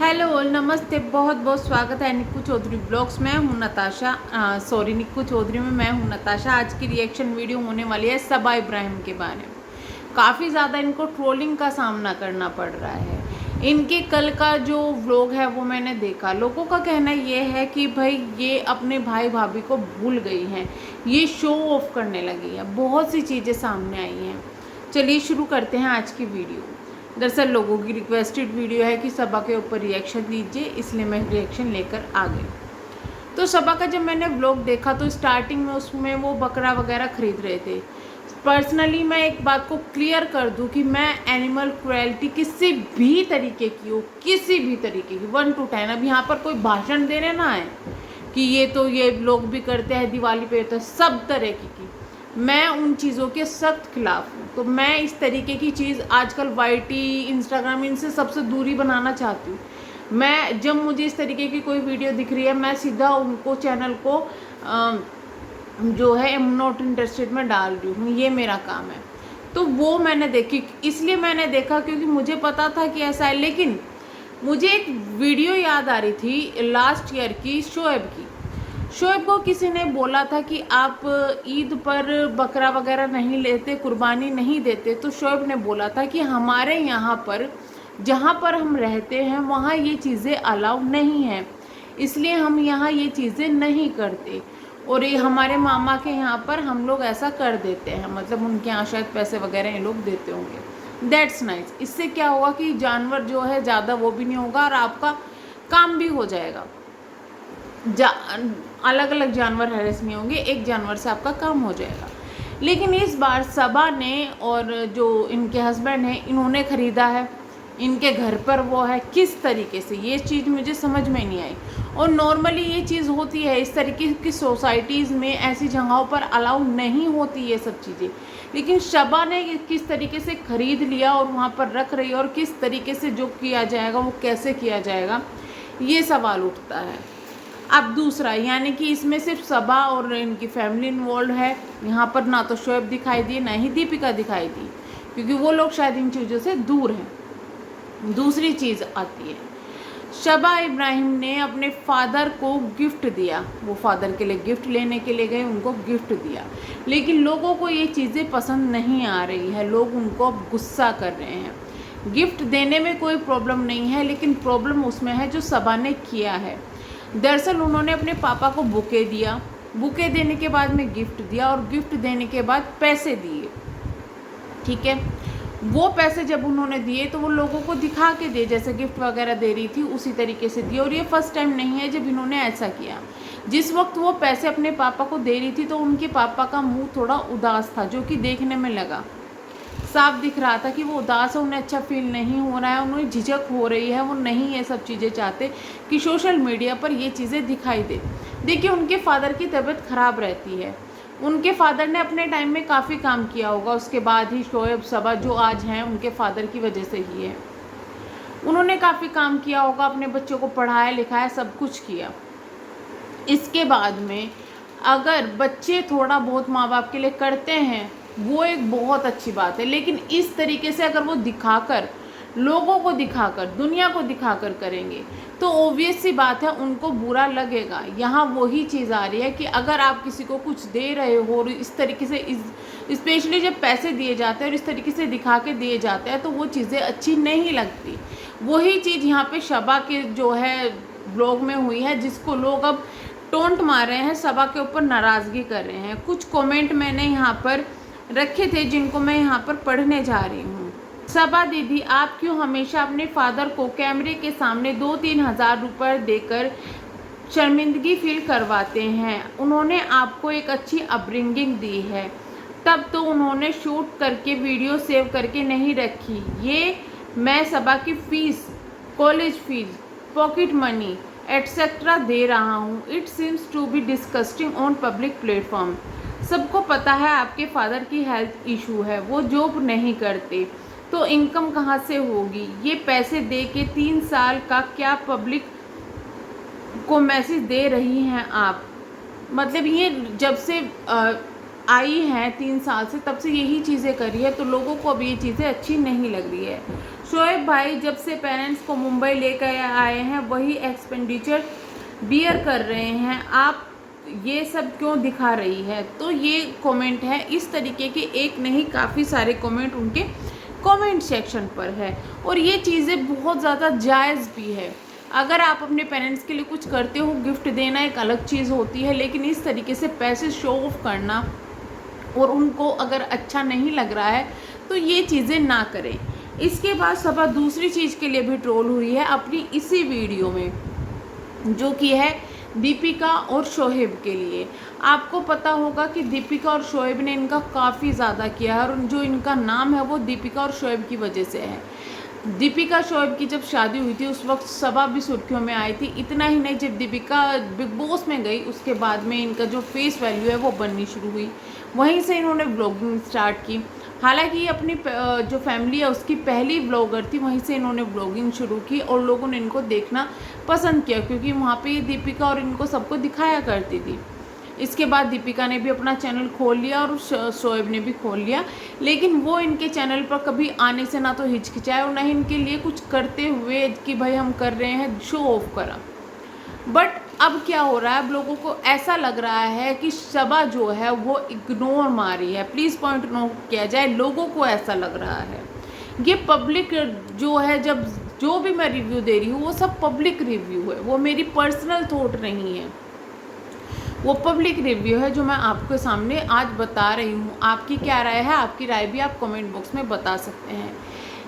Hello all, नमस्ते। बहुत बहुत स्वागत है निक्कू चौधरी ब्लॉग्स में। हूँ नताशा, निक्कू चौधरी में मैं हूँ नताशा। आज की रिएक्शन वीडियो होने वाली है सबा इब्राहिम के बारे में। काफ़ी ज़्यादा इनको ट्रोलिंग का सामना करना पड़ रहा है। इनके कल का जो व्लॉग है वो मैंने देखा। लोगों का कहना ये है कि भाई ये अपने भाई भाभी को भूल गई हैं, ये शो ऑफ करने लगी है। बहुत सी चीज़ें सामने आई हैं। चलिए शुरू करते हैं आज की वीडियो। दरअसल लोगों की रिक्वेस्टेड वीडियो है कि सबा के ऊपर रिएक्शन दीजिए, इसलिए मैं रिएक्शन लेकर आ गई। तो सबा का जब मैंने व्लॉग देखा तो स्टार्टिंग में उसमें वो बकरा वगैरह खरीद रहे थे। पर्सनली मैं एक बात को क्लियर कर दूं कि मैं एनिमल क्रुएल्टी किसी भी तरीके की हो, किसी भी तरीके की 1 to 10, अब यहाँ पर कोई भाषण देने ना आए कि ये लोग भी करते हैं दिवाली पे, तो सब तरह की मैं उन चीज़ों के सख्त खिलाफ हूँ। तो मैं इस तरीके की चीज़ आजकल वाईटी, इंस्टाग्राम, इनसे सबसे दूरी बनाना चाहती हूँ। मैं जब मुझे इस तरीके की कोई वीडियो दिख रही है, मैं सीधा उनको चैनल को जो है एम नॉट इंटरेस्टेड में डाल रही हूँ। ये मेरा काम है। तो वो मैंने देखी, इसलिए मैंने देखा क्योंकि मुझे पता था कि ऐसा है। लेकिन मुझे एक वीडियो याद आ रही थी लास्ट ईयर की, शोएब की। शोएब को किसी ने बोला था कि आप ईद पर बकरा वगैरह नहीं लेते, कुर्बानी नहीं देते। तो शोएब ने बोला था कि हमारे यहाँ पर जहाँ पर हम रहते हैं वहाँ ये चीज़ें अलाउ नहीं हैं, इसलिए हम यहाँ ये चीज़ें नहीं करते। और ये हमारे मामा के यहाँ पर हम लोग ऐसा कर देते हैं, मतलब उनके यहाँ शायद पैसे वगैरह ये लोग देते होंगे। That's nice. इससे क्या होगा कि जानवर जो है ज़्यादा वो भी नहीं होगा और आपका काम भी हो जाएगा। अलग अलग जानवर हैरेस नहीं होंगे, एक जानवर से आपका काम हो जाएगा। लेकिन इस बार सबा ने और जो इनके हस्बैंड हैं, इन्होंने ख़रीदा है, इनके घर पर वो है। किस तरीके से, ये चीज़ मुझे समझ में नहीं आई। और नॉर्मली ये चीज़ होती है, इस तरीके की सोसाइटीज़ में ऐसी जगहों पर अलाउ नहीं होती ये सब चीज़ें। लेकिन सबा ने किस तरीके से ख़रीद लिया और वहाँ पर रख रही है, और किस तरीके से जो किया जाएगा वो कैसे किया जाएगा, ये सवाल उठता है। अब दूसरा, यानी कि इसमें सिर्फ सबा और इनकी फैमिली इन्वॉल्व है। यहाँ पर ना तो शोएब दिखाई दिए, ना ही दीपिका दिखाई दी, क्योंकि वो लोग शायद इन चीज़ों से दूर हैं। दूसरी चीज़ आती है, सबा इब्राहिम ने अपने फादर को गिफ्ट दिया। वो फादर के लिए गिफ्ट लेने के लिए गए, उनको गिफ्ट दिया। लेकिन लोगों को ये चीज़ें पसंद नहीं आ रही है, लोग उनको अब गुस्सा कर रहे हैं। गिफ्ट देने में कोई प्रॉब्लम नहीं है, लेकिन प्रॉब्लम उसमें है जो सबा ने किया है। दरअसल उन्होंने अपने पापा को बुके दिया, बुके देने के बाद में गिफ्ट दिया, और गिफ्ट देने के बाद पैसे दिए। ठीक है, वो पैसे जब उन्होंने दिए तो वो लोगों को दिखा के दिए, जैसे गिफ्ट वगैरह दे रही थी उसी तरीके से दिए। और ये फर्स्ट टाइम नहीं है जब इन्होंने ऐसा किया। जिस वक्त वो पैसे अपने पापा को दे रही थी तो उनके पापा का मुंह थोड़ा उदास था, जो कि देखने में लगा, साफ दिख रहा था कि वो उदास है, उन्हें अच्छा फील नहीं हो रहा है, उन्हें झिझक हो रही है। वो नहीं ये सब चीज़ें चाहते कि सोशल मीडिया पर ये चीज़ें दिखाई दे। देखिए, उनके फादर की तबीयत ख़राब रहती है। उनके फादर ने अपने टाइम में काफ़ी काम किया होगा, उसके बाद ही शोएब सबा जो आज हैं उनके फादर की वजह से ही है। उन्होंने काफ़ी काम किया होगा, अपने बच्चों को पढ़ाया लिखाया, सब कुछ किया। इसके बाद में अगर बच्चे थोड़ा बहुत माँ बाप के लिए करते हैं, वो एक बहुत अच्छी बात है। लेकिन इस तरीके से अगर वो दिखाकर, लोगों को दिखाकर, दुनिया को दिखाकर करेंगे तो ऑब्वियस सी बात है उनको बुरा लगेगा। यहाँ वही चीज़ आ रही है कि अगर आप किसी को कुछ दे रहे हो और इस तरीके से, स्पेशली जब पैसे दिए जाते हैं और इस तरीके से दिखा के दिए जाते हैं, तो वो चीज़ें अच्छी नहीं लगती। वही चीज़ यहाँ पे सबा के जो है ब्लॉग में हुई है, जिसको लोग अब टोंट मार रहे हैं, सबा के ऊपर नाराज़गी कर रहे हैं। कुछ कमेंट मैंने यहाँ पर रखे थे जिनको मैं यहाँ पर पढ़ने जा रही हूँ। सबा दीदी, आप क्यों हमेशा अपने फादर को कैमरे के सामने 2-3 हज़ार रुपये देकर शर्मिंदगी फील करवाते हैं? उन्होंने आपको एक अच्छी अपब्रिंगिंग दी है, तब तो उन्होंने शूट करके वीडियो सेव करके नहीं रखी। ये मैं सबा की fees, college fees, pocket money etcetera दे रहा हूँ। It seems to be disgusting on public platform. सबको पता है आपके फादर की हेल्थ इशू है, वो जॉब नहीं करते, तो इनकम कहाँ से होगी? ये पैसे दे के 3 साल का क्या पब्लिक को मैसेज दे रही हैं आप? मतलब ये जब से आई हैं 3 साल से, तब से यही चीज़ें करी है, तो लोगों को अब ये चीज़ें अच्छी नहीं लग रही है। शोएब भाई जब से पेरेंट्स को मुंबई लेकर आए हैं वही एक्सपेंडिचर बियर कर रहे हैं, आप ये सब क्यों दिखा रही है। तो ये कमेंट है, इस तरीके के एक नहीं काफ़ी सारे कमेंट उनके कमेंट सेक्शन पर है और ये चीज़ें बहुत ज़्यादा जायज़ भी है। अगर आप अपने पेरेंट्स के लिए कुछ करते हो, गिफ्ट देना एक अलग चीज़ होती है, लेकिन इस तरीके से पैसे शो ऑफ करना और उनको अगर अच्छा नहीं लग रहा है तो ये चीज़ें ना करें। इसके बाद सबा दूसरी चीज़ के लिए भी ट्रोल हुई है अपनी इसी वीडियो में, जो कि है दीपिका और शोएब के लिए। आपको पता होगा कि दीपिका और शोएब ने इनका काफ़ी ज़्यादा किया है और जो इनका नाम है वो दीपिका और शोएब की वजह से है। दीपिका शोएब की जब शादी हुई थी उस वक्त सबा भी सुर्खियों में आई थी। इतना ही नहीं, जब दीपिका बिग बॉस में गई उसके बाद में इनका जो फेस वैल्यू है वो बननी शुरू हुई, वहीं से इन्होंने ब्लॉगिंग स्टार्ट की। हालांकि अपनी जो फैमिली है उसकी पहली ब्लॉगर थी, वहीं से इन्होंने ब्लॉगिंग शुरू की और लोगों ने इनको देखना पसंद किया क्योंकि वहाँ पे दीपिका और इनको सबको दिखाया करती थी। इसके बाद दीपिका ने भी अपना चैनल खोल लिया और शोएब ने भी खोल लिया, लेकिन वो इनके चैनल पर कभी आने से ना तो हिचकिचाए और ना ही इनके लिए कुछ करते हुए कि भाई हम कर रहे हैं शो ऑफ करा। बट अब क्या हो रहा है, अब लोगों को ऐसा लग रहा है कि सबा जो है वो इग्नोर मारी है। प्लीज़ पॉइंट नोट किया जाए, लोगों को ऐसा लग रहा है। ये पब्लिक जो है, जब जो भी मैं रिव्यू दे रही हूँ वो सब पब्लिक रिव्यू है, वो मेरी पर्सनल थॉट नहीं है, वो पब्लिक रिव्यू है जो मैं आपके सामने आज बता रही हूँ। आपकी क्या राय है, आपकी राय भी आप कमेंट बॉक्स में बता सकते हैं।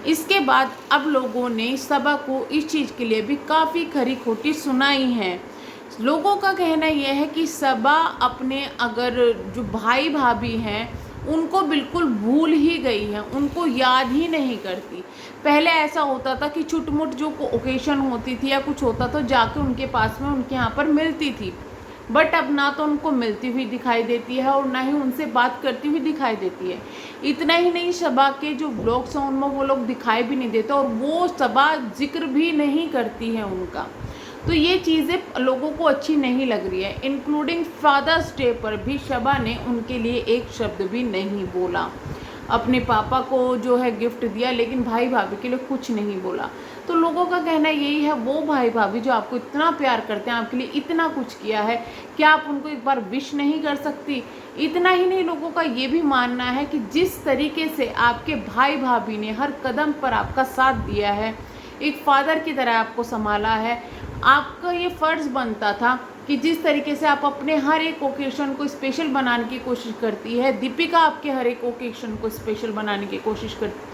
इसके बाद अब लोगों ने सबा को इस चीज़ के लिए भी काफ़ी खरी खोटी सुनाई है। लोगों का कहना यह है कि सबा अपने अगर जो भाई भाभी हैं उनको बिल्कुल भूल ही गई है, उनको याद ही नहीं करती। पहले ऐसा होता था कि छुटमुट जो ओकेशन होती थी या कुछ होता तो जाके उनके पास में उनके यहाँ पर मिलती थी, बट अब ना तो उनको मिलती हुई दिखाई देती है और ना ही उनसे बात करती हुई दिखाई देती है। इतना ही नहीं, सबा के जो ब्लॉग्स हैं उनमें वो लोग दिखाई भी नहीं देते और वो सबा जिक्र भी नहीं करती है उनका। तो ये चीज़ें लोगों को अच्छी नहीं लग रही है। इंक्लूडिंग फादर्स डे पर भी सबा ने उनके लिए एक शब्द भी नहीं बोला। अपने पापा को जो है गिफ्ट दिया, लेकिन भाई भाभी के लिए कुछ नहीं बोला। तो लोगों का कहना यही है, वो भाई भाभी जो आपको इतना प्यार करते हैं, आपके लिए इतना कुछ किया है, क्या आप उनको एक बार विश नहीं कर सकती। इतना ही नहीं, लोगों का ये भी मानना है कि जिस तरीके से आपके भाई भाभी ने हर कदम पर आपका साथ दिया है, एक फादर की तरह आपको संभाला है, आपका ये फ़र्ज़ बनता था कि जिस तरीके से आप अपने हर एक ओकेशन को स्पेशल बनाने की कोशिश करती है, दीपिका आपके हर एक ओकेशन को स्पेशल बनाने की कोशिश करती है,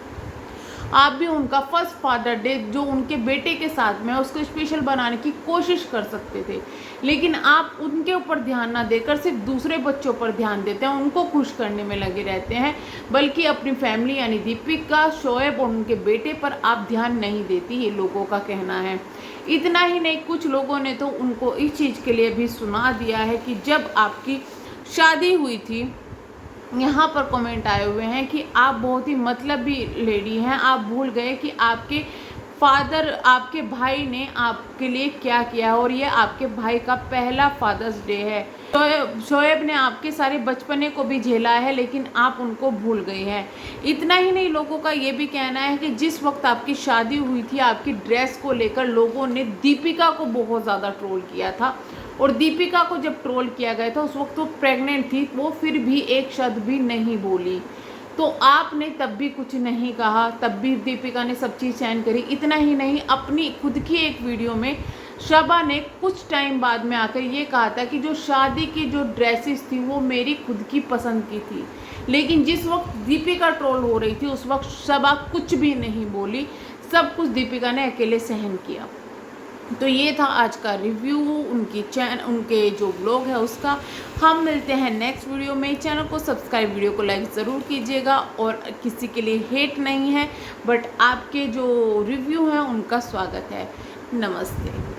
आप भी उनका फर्स्ट फादर डे जो उनके बेटे के साथ में उसको स्पेशल बनाने की कोशिश कर सकते थे, लेकिन आप उनके ऊपर ध्यान ना देकर सिर्फ दूसरे बच्चों पर ध्यान देते हैं, उनको खुश करने में लगे रहते हैं, बल्कि अपनी फैमिली यानी दीपिका, शोएब और उनके बेटे पर आप ध्यान नहीं देती, ये लोगों का कहना है। इतना ही नहीं, कुछ लोगों ने तो उनको इस चीज़ के लिए भी सुना दिया है कि जब आपकी शादी हुई थी, यहाँ पर कमेंट आए हुए हैं कि आप बहुत ही मतलबी लेडी हैं, आप भूल गए कि आपके फादर, आपके भाई ने आपके लिए क्या किया और ये आपके भाई का पहला फादर्स डे है। शोएब ने आपके सारे बचपने को भी झेला है, लेकिन आप उनको भूल गई हैं। इतना ही नहीं, लोगों का ये भी कहना है कि जिस वक्त आपकी शादी हुई थी, आपकी ड्रेस को लेकर लोगों ने दीपिका को बहुत ज़्यादा ट्रोल किया था और दीपिका को जब ट्रोल किया गया था उस वक्त वो प्रेग्नेंट थी, वो फिर भी एक शब्द भी नहीं बोली। तो आपने तब भी कुछ नहीं कहा, तब भी दीपिका ने सब चीज़ सहन करी। इतना ही नहीं, अपनी खुद की एक वीडियो में सबा ने कुछ टाइम बाद में आकर ये कहा था कि जो शादी की जो ड्रेसेस थी वो मेरी खुद की पसंद की थी, लेकिन जिस वक्त दीपिका ट्रोल हो रही थी उस वक्त सबा कुछ भी नहीं बोली, सब कुछ दीपिका ने अकेले सहन किया। तो ये था आज का रिव्यू उनके जो ब्लॉग है उसका। हम मिलते हैं नेक्स्ट वीडियो में। चैनल को सब्सक्राइब, वीडियो को लाइक ज़रूर कीजिएगा और किसी के लिए हेट नहीं है, बट आपके जो रिव्यू हैं उनका स्वागत है। नमस्ते।